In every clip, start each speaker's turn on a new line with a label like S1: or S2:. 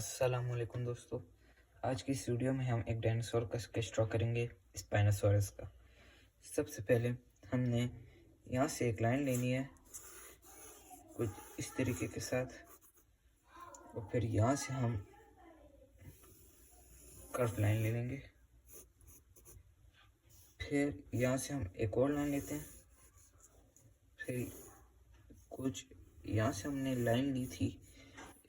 S1: अस्सलामुअलैकुम दोस्तों। आज की इस वीडियो में हम एक डायनासोर का स्केच ड्रॉ करेंगे, स्पाइनोसॉरस का। सबसे पहले हमने यहाँ से एक लाइन लेनी है कुछ इस तरीके के साथ, और फिर यहाँ से हम कर्व लाइन ले लेंगे। फिर यहाँ से हम एक और लाइन लेते हैं। फिर कुछ यहाँ से हमने लाइन ली थी,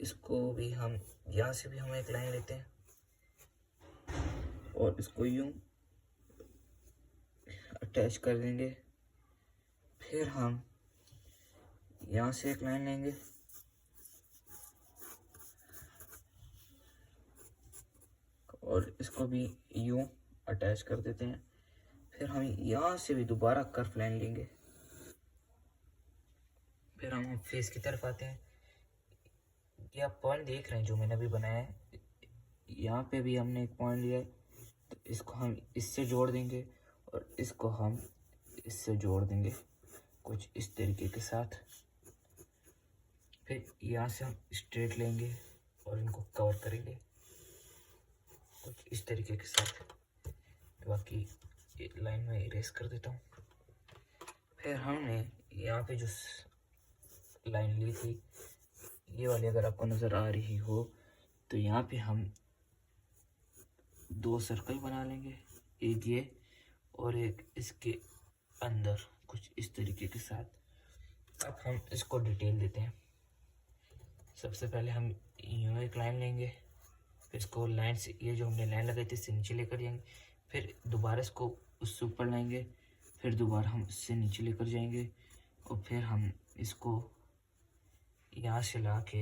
S1: इसको भी हम यहाँ से भी हम एक लाइन लेते हैं और इसको यूं अटैच कर देंगे। फिर हम यहाँ से एक लाइन लेंगे और इसको भी यूं अटैच कर देते हैं। फिर हम यहाँ से भी दोबारा कर्व लाइन लेंगे। फिर हम फेस की तरफ आते हैं। ये आप पॉइंट देख रहे हैं जो मैंने अभी बनाया है, यहाँ पे भी हमने एक पॉइंट लिया है, तो इसको हम इससे जोड़ देंगे और इसको हम इससे जोड़ देंगे कुछ इस तरीके के साथ। फिर यहाँ से हम स्ट्रेट लेंगे और इनको कवर करेंगे कुछ इस तरीके के साथ। बाकी लाइन में इरेज कर देता हूँ। फिर हमने यहाँ पे जो लाइन ली थी, ये वाली अगर आपको नज़र आ रही हो, तो यहाँ पे हम दो सर्कल बना लेंगे, एक ये और एक इसके अंदर कुछ इस तरीके के साथ। अब हम इसको डिटेल देते हैं। सबसे पहले हम यूँ एक लाइन लेंगे, फिर इसको लाइन से, ये जो हमने लाइन लगाई थी इससे नीचे लेकर जाएंगे। फिर दोबारा इसको उससे ऊपर लाएंगे, फिर दोबारा हम इससे नीचे लेकर जाएंगे और फिर हम इसको यहाँ से ला के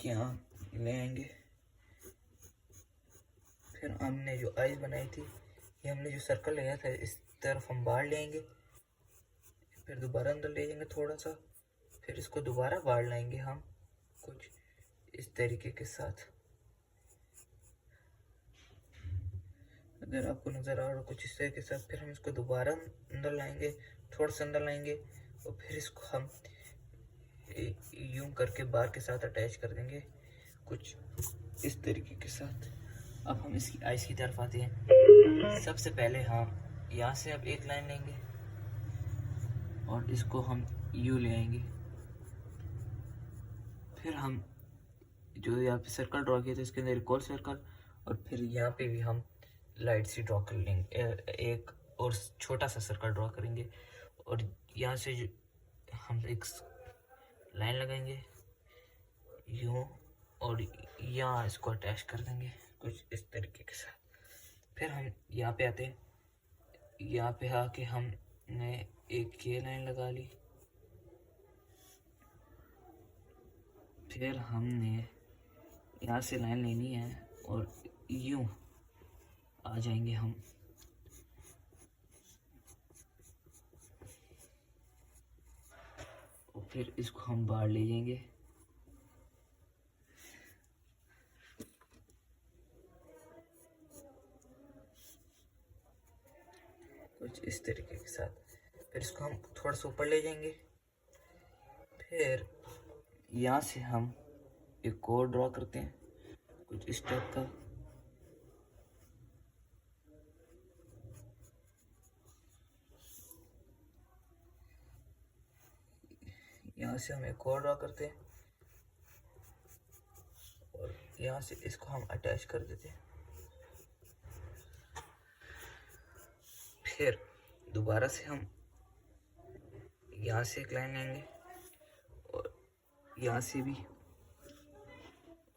S1: यहाँ ले आएंगे। फिर हमने जो आइज बनाई थी, ये हमने जो सर्कल लिया था, इस तरफ हम बाहर ले आएंगे, फिर दोबारा अंदर ले जाएंगे थोड़ा सा, फिर इसको दोबारा बाहर लाएंगे हम कुछ इस तरीके के साथ। अगर आपको नज़र आ रहा हो कुछ इस तरीके के साथ। फिर हम इसको दोबारा अंदर लाएंगे, थोड़ा सा अंदर लाएंगे और फिर इसको हम यूं करके बार के साथ अटैच कर देंगे कुछ इस तरीके के साथ। अब हम इसकी आइज की तरफ आते हैं। सबसे पहले हम यहाँ से अब एक लाइन लेंगे और इसको हम यू ले आएंगे। फिर हम जो यहाँ पे सर्कल ड्रॉ किया था, इसके अंदर एक और सर्कल, और फिर यहाँ पे भी हम लाइट सी ड्रॉ कर लेंगे, एक और छोटा सा सर्कल ड्रॉ करेंगे और यहाँ से हम एक लाइन लगाएंगे यूँ और यहाँ इसको अटैच कर देंगे कुछ इस तरीके के साथ। फिर हम यहाँ पे आते हैं। यहाँ पे आके हमने एक ये लाइन लगा ली। फिर हमने यहाँ से लाइन लेनी है और यूँ आ जाएंगे हम और फिर इसको हम बाहर ले जाएंगे। कुछ इस तरीके के साथ। फिर इसको हम थोड़ा सा ऊपर ले जाएंगे। फिर यहाँ से हम एक और ड्रॉ करते हैं कुछ इस टाइप का। यहाँ से हम एक और ड्रॉ करते हैं और यहाँ से इसको हम अटैच कर देते हैं। फिर दोबारा से हम यहाँ से एक लाइन लेंगे और यहाँ से भी,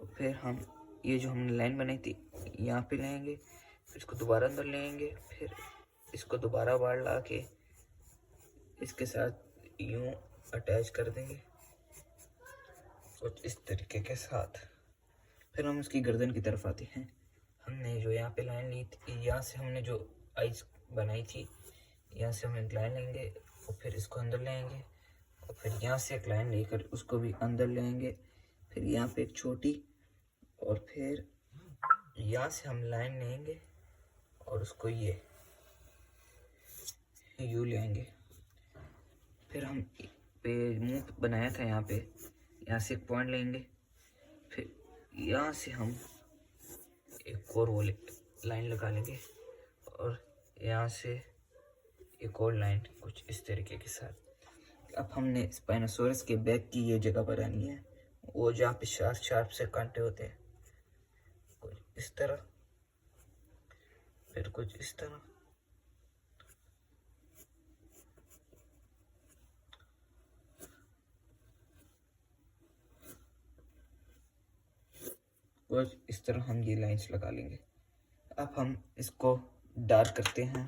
S1: और फिर हम ये जो हमने लाइन बनाई थी यहाँ पे लाएंगे, फिर इसको दोबारा अंदर लेंगे, फिर इसको दोबारा बाहर ला के इसके साथ यूँ अटैच कर देंगे कुछ इस तरीके के साथ। फिर हम उसकी गर्दन की तरफ आते हैं। हमने जो यहाँ पे लाइन ली थी, यहाँ से हमने जो आइज बनाई थी, यहाँ से हम एक लाइन लेंगे और फिर इसको अंदर लेंगे और फिर यहाँ से एक लाइन लेकर उसको भी अंदर लेंगे। फिर यहाँ पे एक छोटी, और फिर यहाँ से हम लाइन लेंगे और उसको ये यू लेंगे। फिर हम पे मुंह बनाया था यहाँ पे, यहाँ से एक पॉइंट लेंगे, फिर यहाँ से हम एक और वो लाइन लगा लेंगे और यहाँ से एक और लाइन कुछ इस तरीके के साथ। अब हमने स्पाइनोसॉरस के बैक की ये जगह बनानी है, वो जहाँ पे शार्प शार्प से कांटे होते हैं, कुछ इस तरह, फिर कुछ इस तरह। कुछ इस तरह हम ये लाइंस लगा लेंगे। अब हम इसको डार्क करते हैं।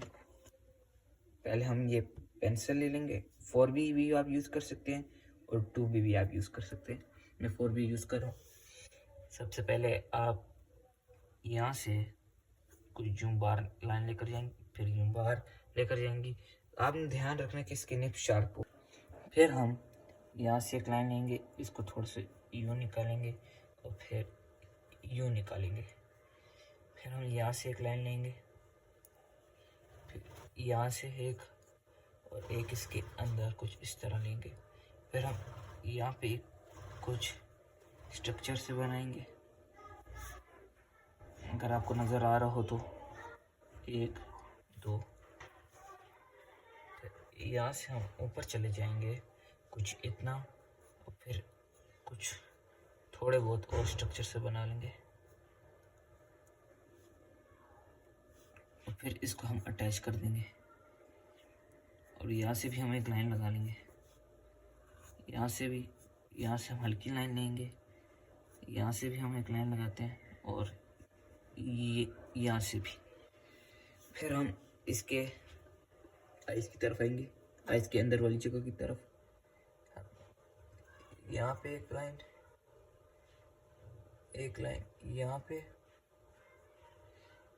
S1: पहले हम ये पेंसिल ले लेंगे, 4B भी आप यूज़ कर सकते हैं और 2B भी आप यूज़ कर सकते हैं। मैं 4B यूज़ कर रहा हूँ। सबसे पहले आप यहाँ से कुछ यूं बाहर लाइन लेकर जाएंगे, फिर यूं बाहर लेकर जाएंगी। आपने ध्यान रखना कि इसकी निप शार्प हो। फिर हम यहाँ से एक लाइन लेंगे, इसको थोड़ा सा यूं निकालेंगे और फिर यूं निकालेंगे। फिर हम यहाँ से एक लाइन लेंगे, फिर यहाँ से एक और एक इसके अंदर कुछ इस तरह लेंगे। फिर हम यहाँ पे कुछ स्ट्रक्चर से बनाएंगे, अगर आपको नज़र आ रहा हो तो 1 2। यहाँ से हम ऊपर चले जाएंगे कुछ इतना और फिर कुछ थोड़े बहुत और स्ट्रक्चर से बना लेंगे और फिर इसको हम अटैच कर देंगे। और यहाँ से भी हम एक लाइन लगा लेंगे, यहाँ से भी, यहाँ से हम हल्की लाइन लेंगे, यहाँ से भी हम एक लाइन लगाते हैं और ये यहाँ से भी। फिर हम इसके आइस की तरफ आएंगे, आइस के अंदर वाली जगह की तरफ। यहाँ पे एक लाइन यहाँ पे,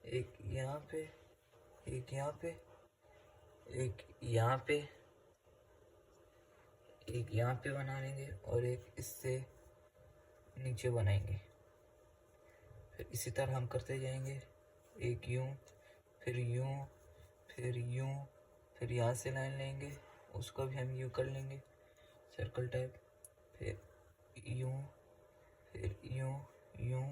S1: एक यहाँ पे, एक यहाँ पे, एक यहाँ पे, एक यहाँ पे बना लेंगे और एक इससे नीचे बनाएंगे। फिर इसी तरह हम करते जाएंगे, एक यूं, फिर यूं, फिर यूं, फिर यहाँ से लाइन लेंगे, उसको भी हम यूं कर लेंगे सर्कल टाइप, फिर यूं, फिर यूं, यूं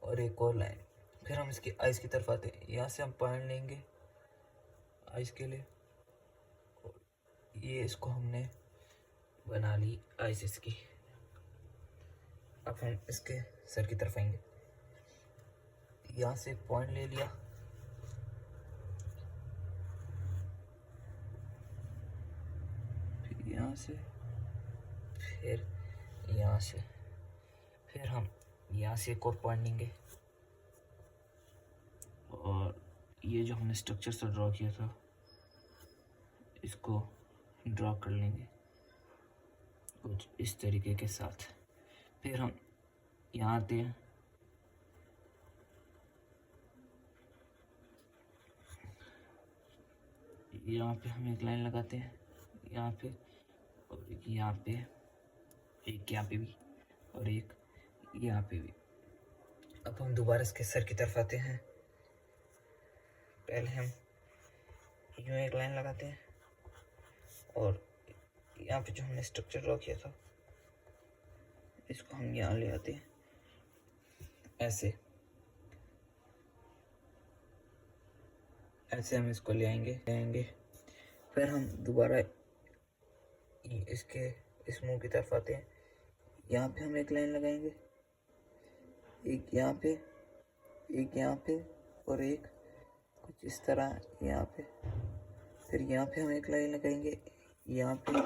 S1: और एक और लाइन। फिर हम इसकी आइस की तरफ आते हैं, यहाँ से हम पॉइंट लेंगे आइस के लिए और ये इसको हमने बना ली आइस इसकी। अब हम इसके सर की तरफ आएंगे, यहाँ से पॉइंट ले लिया, फिर यहाँ से, फिर यहाँ से, फिर हम यहाँ से एक और पॉइंट लेंगे और ये जो हमने स्ट्रक्चर से ड्रॉ किया था इसको ड्रॉ कर लेंगे कुछ इस तरीके के साथ। फिर हम यहाँ आते हैं, यहाँ पे हम एक लाइन लगाते हैं, यहाँ पे और यहाँ पे, एक यहाँ पे भी और एक यहाँ पे भी। अब हम दोबारा इसके सर की तरफ आते हैं, पहले हम यूँ एक लाइन लगाते हैं और यहाँ पे जो हमने स्ट्रक्चर ड्रॉ किया था इसको हम यहाँ ले आते हैं ऐसे, ऐसे हम इसको ले आएंगे। फिर हम दोबारा इसके इस मुंह की तरफ आते हैं, यहाँ पे हम एक लाइन लगाएंगे, एक यहाँ पे, एक यहाँ पे और एक कुछ इस तरह यहाँ पे। फिर यहाँ पे हम एक लाइन लगाएंगे यहाँ पे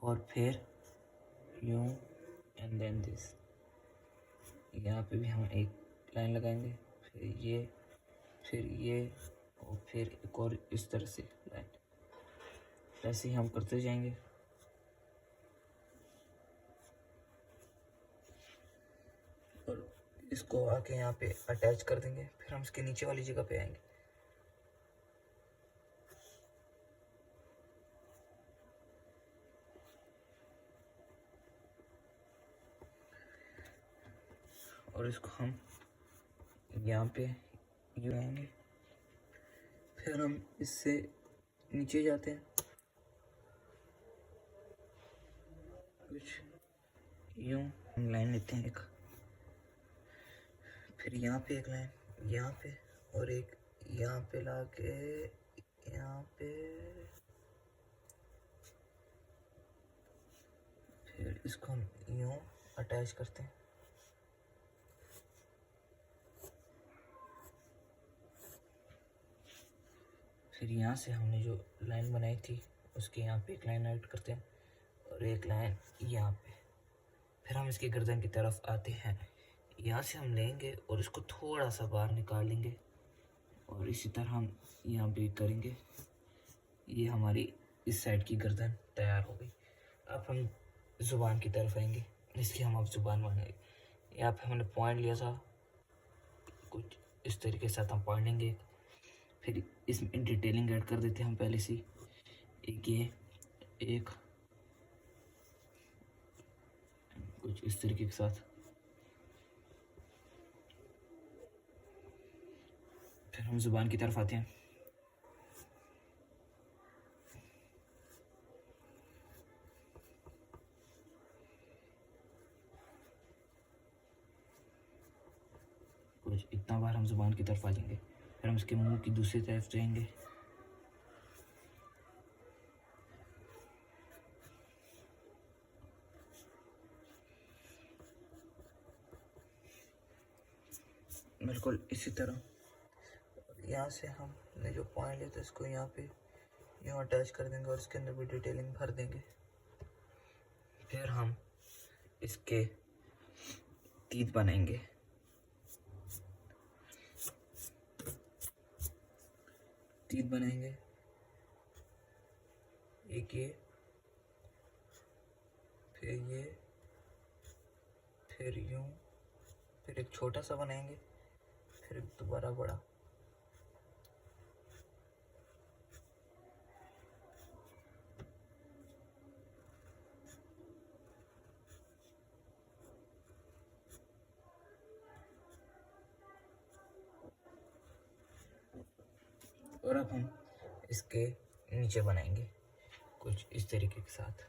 S1: और फिर यूं एंड देन दिस। यहाँ पे भी हम एक लाइन लगाएंगे, फिर ये और फिर एक और इस तरह से लाइन। ऐसे ही हम करते जाएंगे। और इसको आके यहाँ पे अटैच कर देंगे, फिर हम इसके नीचे वाली जगह पे आएंगे। और इसको हम यहाँ पे यूँ आएंगे, फिर हम इससे नीचे जाते हैं कुछ यूं हम लाइन लेते हैं एक, फिर यहाँ पे एक लाइन, यहाँ पे, और एक यहाँ पे ला के यहाँ पे, फिर इसको हम यूं अटैच करते हैं। फिर यहाँ से हमने जो लाइन बनाई थी उसके यहाँ पे एक लाइन ऐड करते हैं और एक लाइन यहाँ पे। फिर हम इसकी गर्दन की तरफ आते हैं, यहाँ से हम लेंगे और इसको थोड़ा सा बाहर निकाल लेंगे और इसी तरह हम यहाँ पे करेंगे। ये हमारी इस साइड की गर्दन तैयार हो गई। अब हम ज़ुबान की तरफ आएंगे, इसकी हम अब ज़ुबान बनाएंगे। यहाँ पे हमने पॉइंट लिया था, कुछ इस तरीके से हम पॉइंट लेंगे। फिर इसमें डिटेलिंग ऐड कर देते हैं हम पहले से। एक ये, एक कुछ इस तरीके के साथ। फिर हम ज़ुबान की तरफ आते हैं। कुछ इतना बार हम ज़ुबान की तरफ आ जाएंगे। फिर हम इसके मुंह की दूसरी तरफ जाएंगे। बिल्कुल इसी तरह यहाँ से हमने जो पॉइंट लिया था इसको यहाँ पे यूँ अटैच कर देंगे और इसके अंदर भी डिटेलिंग भर देंगे। फिर हम इसके तीत बनाएंगे। तीत बनाएंगे एक ये, फिर ये, फिर यूँ, फिर एक छोटा सा बनाएंगे, फिर दोबारा बड़ा। और अब हम इसके नीचे बनाएंगे कुछ इस तरीके के साथ।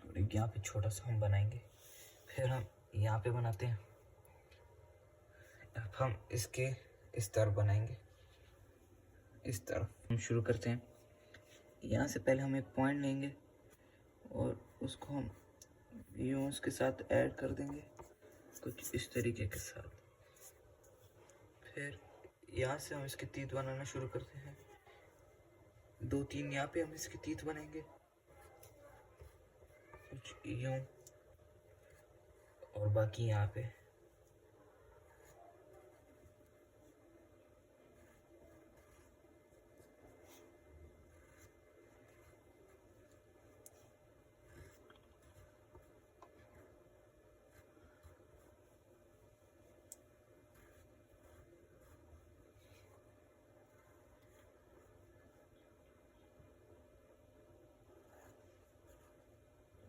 S1: और यहाँ पे छोटा सा हम बनाएंगे। फिर हम यहाँ पे बनाते हैं। अब हम इसके इस तरफ बनाएंगे, इस तरफ हम शुरू करते हैं। यहाँ से पहले हम एक पॉइंट लेंगे और उसको हम यूँ उसके साथ ऐड कर देंगे कुछ इस तरीके के साथ। फिर यहाँ से हम इसके तीत बनाना शुरू करते हैं। 2-3 यहाँ पे हम इसके तीत बनाएंगे कुछ यूँ, और बाकी यहाँ पे।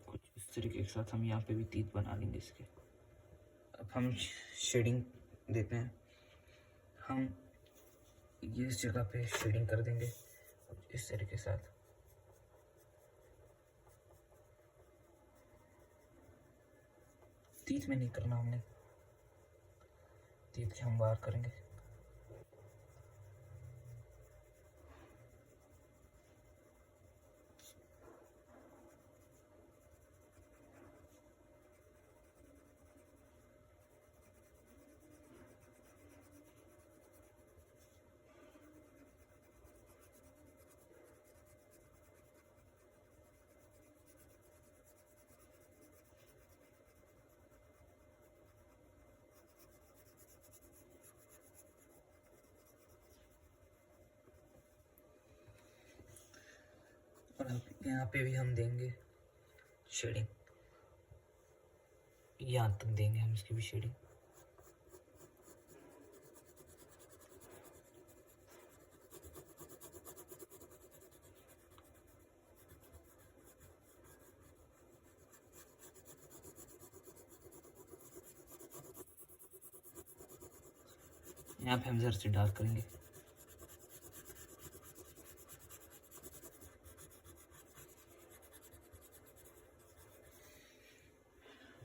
S1: कुछ इस तरीके के साथ हम यहाँ पे भी तीत बना लेंगे इसके। अब हम शेडिंग देते हैं। हम ये इस जगह पे शेडिंग कर देंगे इस तरीके के साथ। तीत में नहीं करना हमने, तीत के हम बाहर करेंगे। और अब यहाँ पे भी हम देंगे शेडिंग, यहाँ तक देंगे हम इसकी भी शेडिंग। यहाँ पे हम जरा से डार्क करेंगे।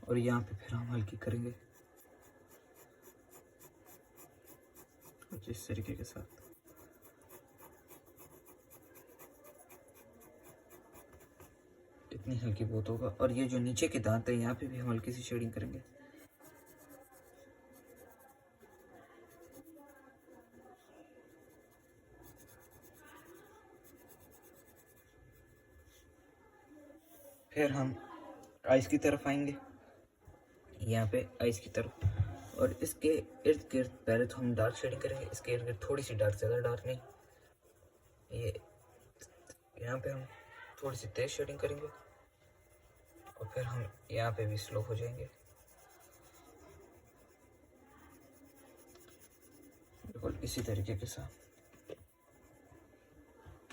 S1: और यहाँ पे फिर हम हल्की करेंगे कुछ इस तरीके के साथ। इतनी हल्की बहुत होगा। और ये जो नीचे के दांत है यहाँ पे भी हम हल्की सी शेडिंग करेंगे। फिर हम आइस की तरफ आएंगे, यहाँ पे आइस की तरफ। और इसके इर्द गिर्द पहले तो हम डार्क शेडिंग करेंगे, इसके इर्द गिर्द थोड़ी सी डार्क, ज़्यादा डार्क नहीं। ये यहाँ पे हम थोड़ी सी तेज शेडिंग करेंगे और फिर हम यहाँ पे भी स्लो हो जाएंगे, बिल्कुल इसी तरीके के साथ।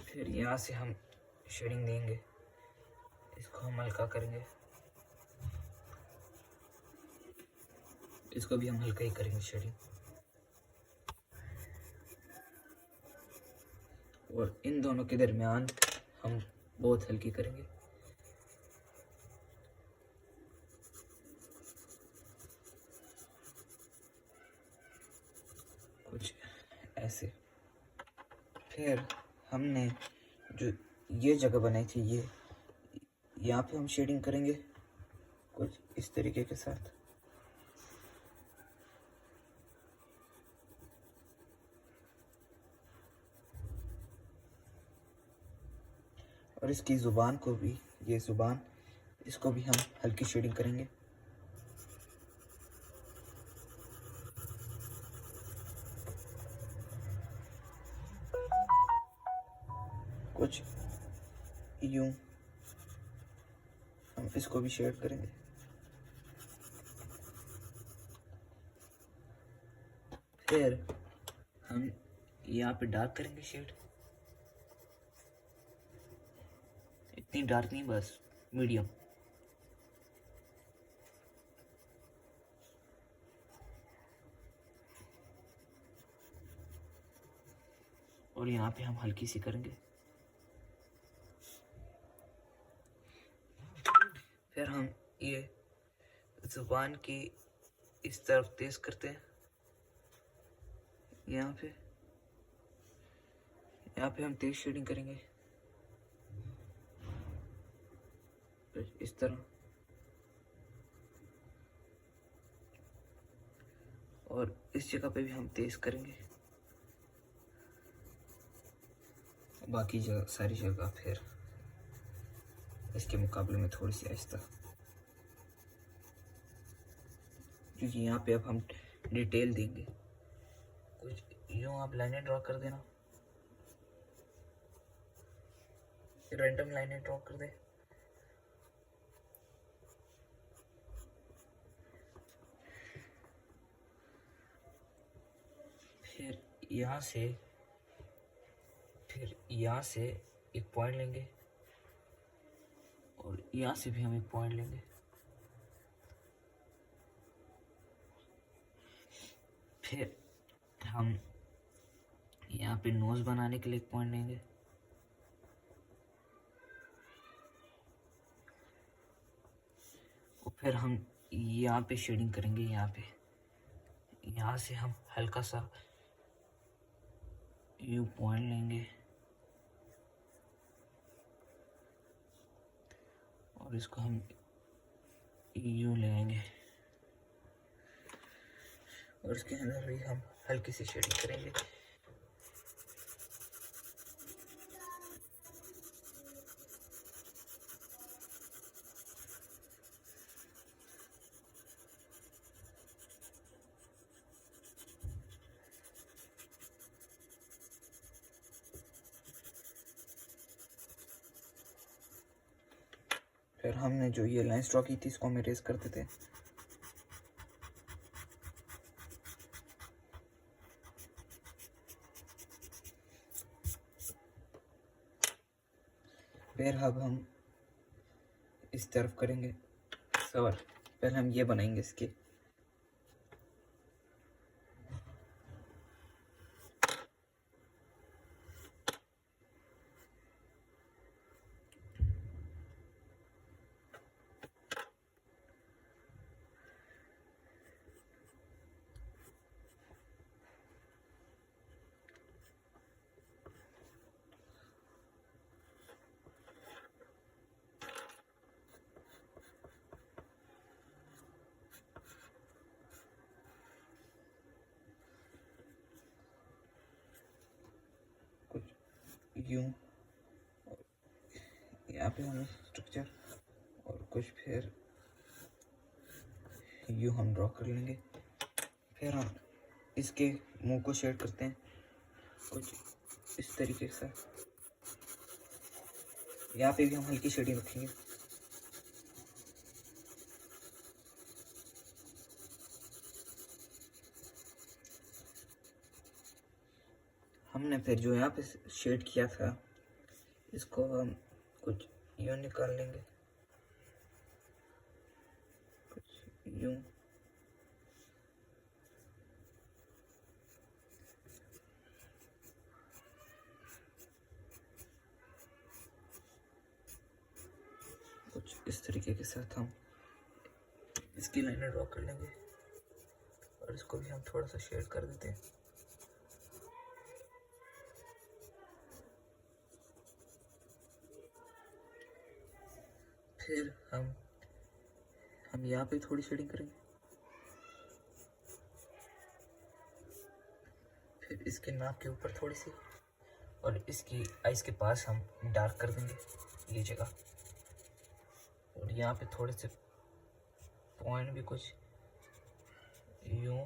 S1: फिर यहाँ से हम शेडिंग देंगे, इसको हम हल्का करेंगे, इसको भी हम हल्का ही करेंगे शेडिंग। और इन दोनों के दरमियान हम बहुत हल्की करेंगे। कुछ ऐसे। फिर हमने जो ये जगह बनाई थी, ये यहाँ पे हम शेडिंग करेंगे कुछ इस तरीके के साथ। और इसकी ज़ुबान को भी, ये ज़ुबान, इसको भी हम हल्की शेडिंग करेंगे। कुछ यूं हम इसको भी शेड करेंगे। फिर हम यहाँ पे डार्क करेंगे शेड, इतनी डार्क नहीं, बस मीडियम। और यहाँ पे हम हल्की सी करेंगे। फिर हम ये जुबान की इस तरफ तेज करते हैं, यहाँ पे हम तेज शेडिंग करेंगे इस तरह। और इस जगह पे भी हम तेज करेंगे, बाकी जगह, सारी जगह फिर इसके मुकाबले में थोड़ी सी आहिस्ता, क्योंकि यहाँ पे अब हम डिटेल देंगे। कुछ यूँ आप लाइनें ड्रॉ कर देना, रैंडम लाइनें ड्रॉ कर दे। फिर यहाँ से एक पॉइंट लेंगे और यहाँ से भी हम एक पॉइंट लेंगे। फिर हम यहाँ पे नोज बनाने के लिए एक पॉइंट लेंगे। और फिर हम यहाँ पे शेडिंग करेंगे, यहाँ से हम हल्का सा यू पॉइंट लेंगे और इसको हम यू ले आएंगे और इसके अंदर भी हम हल्की सी शेडिंग करेंगे। फिर हमने जो ये लाइन ड्रॉ की थी, इसको हम इरेज कर देते हैं। फिर अब हम इस तरफ करेंगे सवर। पहले हम ये बनाएंगे इसके, यूं, और यहाँ पे हम स्ट्रक्चर और कुछ फिर यूं हम ड्रॉ कर लेंगे। फिर हम इसके मुंह को शेड करते हैं कुछ इस तरीके से। यहाँ पे भी हम हल्की शेडिंग रखेंगे। हमने फिर जो यहाँ पे शेड किया था इसको हम कुछ यूं निकाल लेंगे, कुछ यूं। कुछ इस तरीके के साथ हम इसकी लाइनें ड्रॉ कर लेंगे और इसको भी हम थोड़ा सा शेड कर देते हैं। फिर हम यहाँ पे थोड़ी शेडिंग करेंगे। फिर इसके नाक के ऊपर थोड़ी सी और इसकी आइज के पास हम डार्क कर देंगे ये जगह। और यहाँ पे थोड़े से पॉइंट भी कुछ यूं।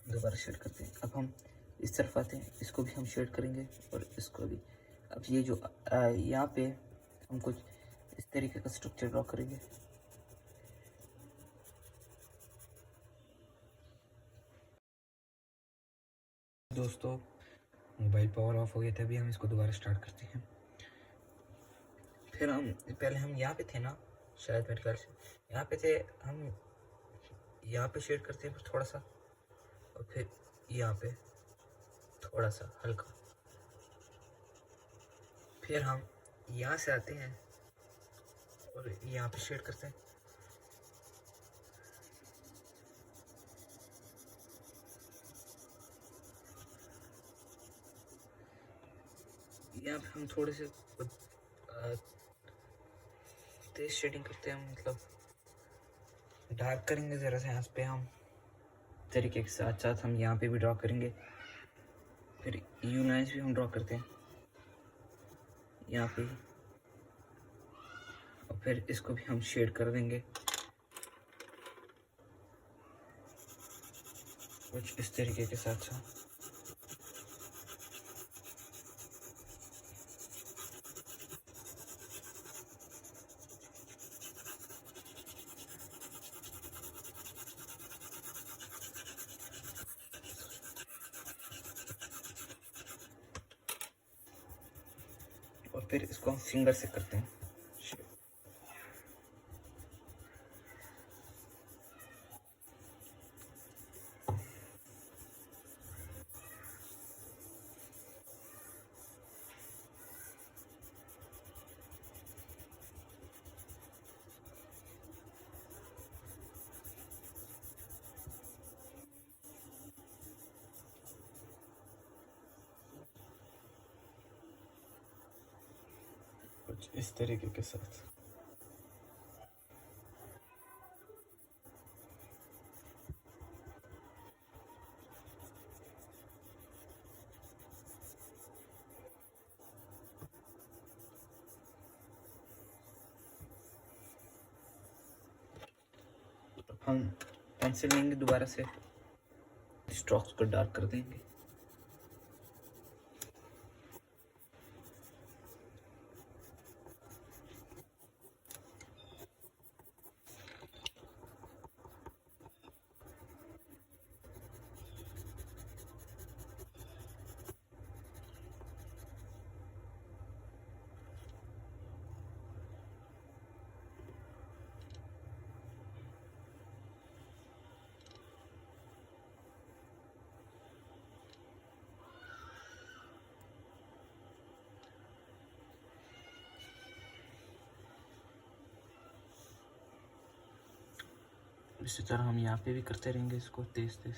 S1: दोबारा शेड करते हैं। अब हम इस तरफ आते हैं, इसको भी हम शेड करेंगे और इसको भी। अब ये जो यहाँ पे हम कुछ इस तरीके का स्ट्रक्चर ड्रॉ करेंगे। दोस्तों मोबाइल पावर ऑफ हो गया था, अभी हम इसको दोबारा स्टार्ट करते हैं। फिर हम पहले हम यहाँ पे थे ना, शायद मेरे ख्याल से यहाँ पे थे। हम यहाँ पे शेड करते हैं थोड़ा सा और फिर यहाँ पे थोड़ा सा हल्का। फिर हम यहाँ से आते हैं और यहाँ पे शेड करते हैं। यहाँ पे हम थोड़े से तेज शेडिंग करते हैं, मतलब डार्क करेंगे ज़रा सा। यहाँ पे हम तरीके के साथ साथ हम यहाँ पे भी ड्रॉ करेंगे। फिर यू लाइन्स भी हम ड्रॉ करते हैं यहाँ पे, और फिर इसको भी हम शेड कर देंगे कुछ इस तरीके के साथ साथ। और फिर इसको हम फिंगर से करते हैं। कुछ इस तरीके के साथ। हम पेंसिल लेंगे, दोबारा से स्ट्रोक्स को डार्क कर देंगे। इसी तरह हम यहाँ पे भी करते रहेंगे इसको तेज तेज।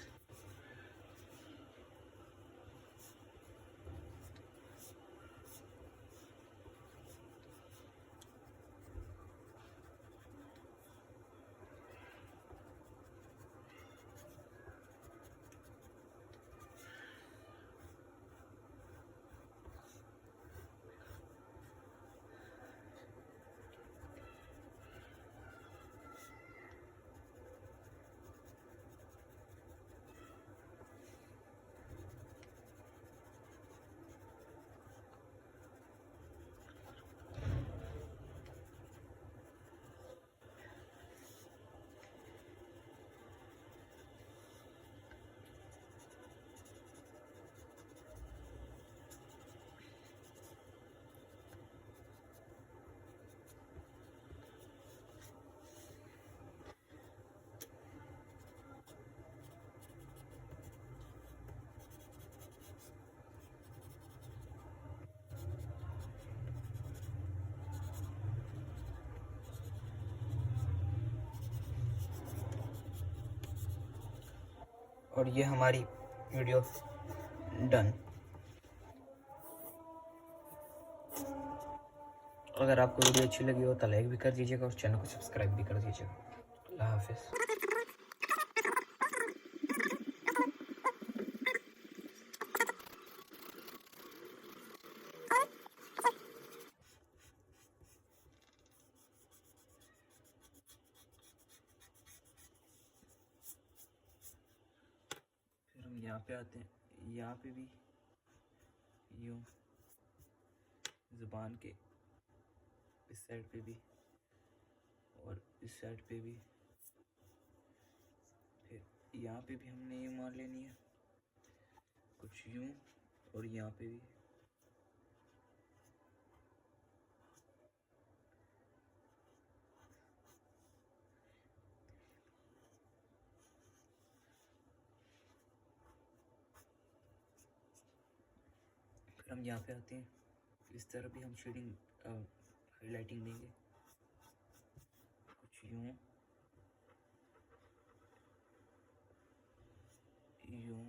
S1: और ये हमारी वीडियो डन। अगर आपको वीडियो अच्छी लगी हो तो लाइक भी कर दीजिएगा और चैनल को सब्सक्राइब भी कर दीजिएगा। अल्लाह हाफिज़। फिर हम यहाँ पे आते हैं, यहाँ पे भी यूँ ज़ुबान के इस साइड पे भी और इस साइड पे भी, फिर यहाँ पे भी हमने ये मार लेनी है कुछ यूँ, और यहाँ पे भी फिर हम यहाँ पे आते हैं, इस तरह भी हम शेडिंग हाईलाइटिंग देंगे कुछ यूँ यूँ।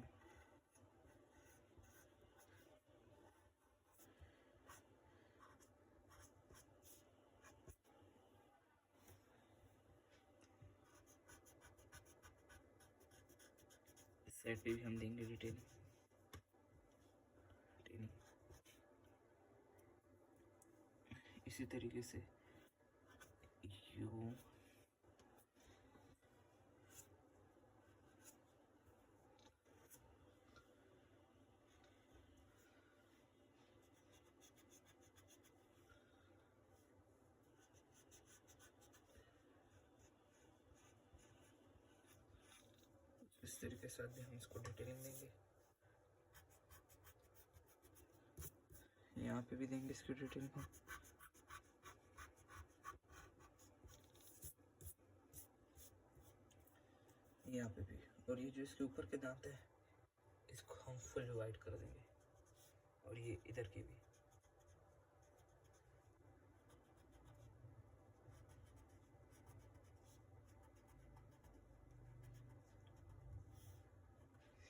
S1: इस साइड पे भी हम देंगे डिटेल। इसी तरीके से यूँ इस तरीके से भी हम इसको डिटेलिंग देंगे। यहाँ पे भी देंगे इसकी डिटेलिंग, यहाँ पे भी। और ये जो इसके ऊपर के दांत है इसको हम फुल वाइट कर देंगे, और ये इधर के भी।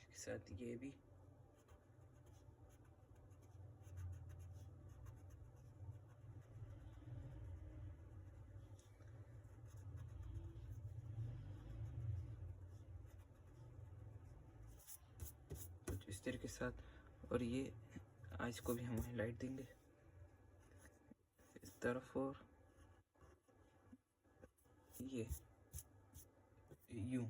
S1: इसके साथ ये भी। इस तरीके के साथ, और ये आइज को भी हम हाईलाइट देंगे इस तरफ, और ये यूं।